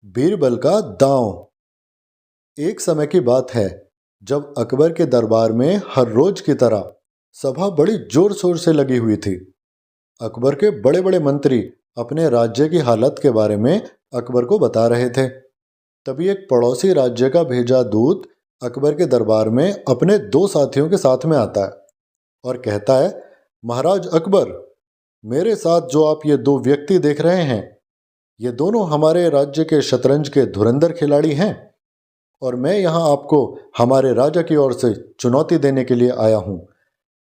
बीरबल का दांव। एक समय की बात है जब अकबर के दरबार में हर रोज की तरह सभा बड़ी जोर शोर से लगी हुई थी। अकबर के बड़े बड़े मंत्री अपने राज्य की हालत के बारे में अकबर को बता रहे थे। तभी एक पड़ोसी राज्य का भेजा दूत अकबर के दरबार में अपने दो साथियों के साथ में आता है और कहता है, महाराज अकबर, मेरे साथ जो आप ये दो व्यक्ति देख रहे हैं, ये दोनों हमारे राज्य के शतरंज के धुरंधर खिलाड़ी हैं और मैं यहाँ आपको हमारे राजा की ओर से चुनौती देने के लिए आया हूँ।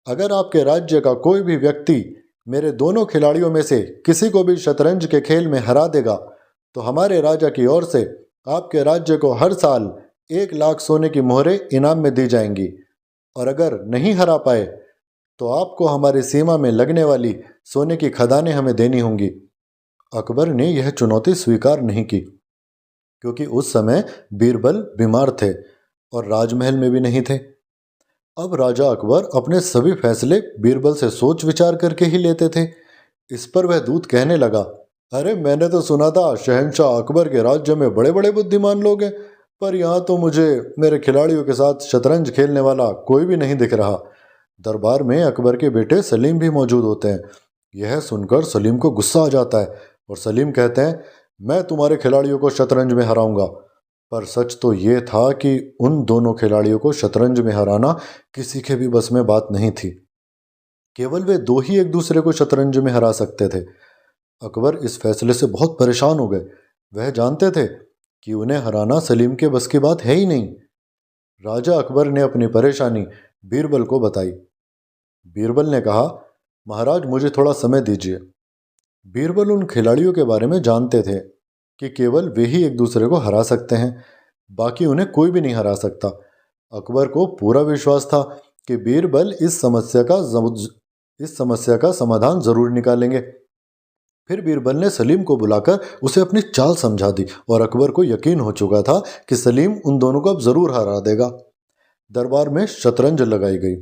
अगर आपके राज्य का कोई भी व्यक्ति मेरे दोनों खिलाड़ियों में से किसी को भी शतरंज के खेल में हरा देगा तो हमारे राजा की ओर से आपके राज्य को हर साल 1 लाख सोने की मोहरें इनाम में दी जाएंगी, और अगर नहीं हरा पाए तो आपको हमारी सीमा में लगने वाली सोने की खदानें हमें देनी होंगी। अकबर ने यह चुनौती स्वीकार नहीं की, क्योंकि उस समय बीरबल बीमार थे और राजमहल में भी नहीं थे। अब राजा अकबर अपने सभी फैसले बीरबल से सोच विचार करके ही लेते थे। इस पर वह दूत कहने लगा, अरे मैंने तो सुना था शहंशाह अकबर के राज्य में बड़े बड़े बुद्धिमान लोग हैं, पर यहाँ तो मुझे मेरे खिलाड़ियों के साथ शतरंज खेलने वाला कोई भी नहीं दिख रहा। दरबार में अकबर के बेटे सलीम भी मौजूद होते हैं। यह सुनकर सलीम को गुस्सा आ जाता है और सलीम कहते हैं, मैं तुम्हारे खिलाड़ियों को शतरंज में हराऊंगा। पर सच तो ये था कि उन दोनों खिलाड़ियों को शतरंज में हराना किसी के भी बस में बात नहीं थी। केवल वे दो ही एक दूसरे को शतरंज में हरा सकते थे। अकबर इस फैसले से बहुत परेशान हो गए। वह जानते थे कि उन्हें हराना सलीम के बस की बात है ही नहीं। राजा अकबर ने अपनी परेशानी बीरबल को बताई। बीरबल ने कहा, महाराज मुझे थोड़ा समय दीजिए। बीरबल उन खिलाड़ियों के बारे में जानते थे कि केवल वे ही एक दूसरे को हरा सकते हैं, बाकी उन्हें कोई भी नहीं हरा सकता। अकबर को पूरा विश्वास था कि बीरबल इस समस्या का समाधान जरूर निकालेंगे। फिर बीरबल ने सलीम को बुलाकर उसे अपनी चाल समझा दी और अकबर को यकीन हो चुका था कि सलीम उन दोनों को अब जरूर हरा देगा। दरबार में शतरंज लगाई गई।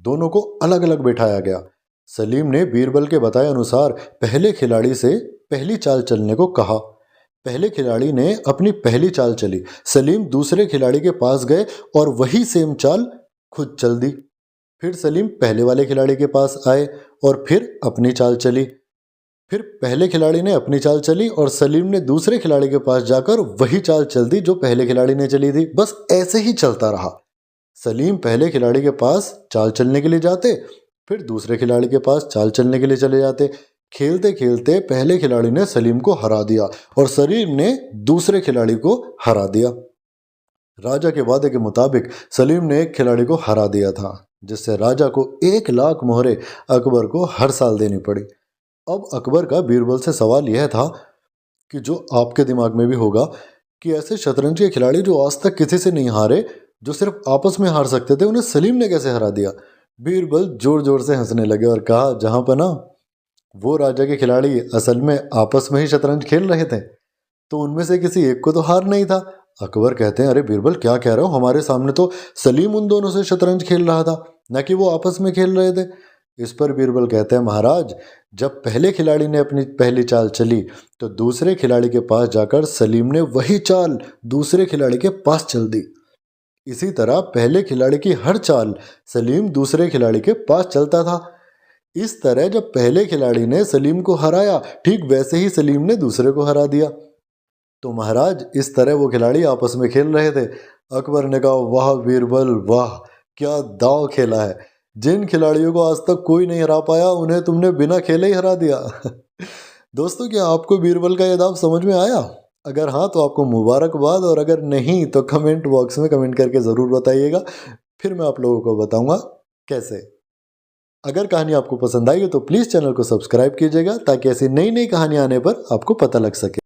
दोनों को अलग अलग बैठाया गया। सलीम ने बीरबल के बताए अनुसार पहले खिलाड़ी से पहली चाल चलने को कहा। पहले खिलाड़ी ने अपनी पहली चाल चली। सलीम दूसरे खिलाड़ी के पास गए और वही सेम चाल खुद चल दी। फिर सलीम पहले वाले खिलाड़ी के पास आए और फिर अपनी चाल चली। फिर पहले खिलाड़ी ने अपनी चाल चली और सलीम ने दूसरे खिलाड़ी के पास जाकर वही चाल चल दी जो पहले खिलाड़ी ने चली थी। बस ऐसे ही चलता रहा। सलीम पहले खिलाड़ी के पास चाल चलने के लिए जाते, फिर दूसरे खिलाड़ी के पास चाल चलने के लिए चले जाते। खेलते खेलते पहले खिलाड़ी ने सलीम को हरा दिया और सलीम ने दूसरे खिलाड़ी को हरा दिया। राजा के वादे के मुताबिक सलीम ने एक खिलाड़ी को हरा दिया था, जिससे राजा को 1 लाख मोहरें अकबर को हर साल देनी पड़ी। अब अकबर का बीरबल से सवाल यह था कि जो आपके दिमाग में भी होगा कि ऐसे शतरंज के खिलाड़ी जो आज तक किसी से नहीं हारे, जो सिर्फ आपस में हार सकते थे, उन्हें सलीम ने कैसे हरा दिया। बीरबल जोर जोर से हंसने लगे और कहा, जहां पर ना वो राजा के खिलाड़ी असल में आपस में ही शतरंज खेल रहे थे, तो उनमें से किसी एक को तो हार नहीं था। अकबर कहते हैं, अरे बीरबल क्या कह रहे हो, हमारे सामने तो सलीम उन दोनों से शतरंज खेल रहा था, न कि वो आपस में खेल रहे थे। इस पर बीरबल कहते हैं, महाराज जब पहले खिलाड़ी ने अपनी पहली चाल चली तो दूसरे खिलाड़ी के पास जाकर सलीम ने वही चाल दूसरे खिलाड़ी के पास चल दी। इसी तरह पहले खिलाड़ी की हर चाल सलीम दूसरे खिलाड़ी के पास चलता था। इस तरह जब पहले खिलाड़ी ने सलीम को हराया, ठीक वैसे ही सलीम ने दूसरे को हरा दिया। तो महाराज इस तरह वो खिलाड़ी आपस में खेल रहे थे। अकबर ने कहा, वाह बीरबल वाह, क्या दांव खेला है। जिन खिलाड़ियों को आज तक कोई नहीं हरा पाया, उन्हें तुमने बिना खेले ही हरा दिया। दोस्तों, क्या आपको बीरबल का यह दांव समझ में आया? अगर हाँ तो आपको मुबारकबाद, और अगर नहीं तो कमेंट बॉक्स में कमेंट करके ज़रूर बताइएगा, फिर मैं आप लोगों को बताऊंगा कैसे। अगर कहानी आपको पसंद आई हो तो प्लीज़ चैनल को सब्सक्राइब कीजिएगा, ताकि ऐसी नई नई कहानी आने पर आपको पता लग सके।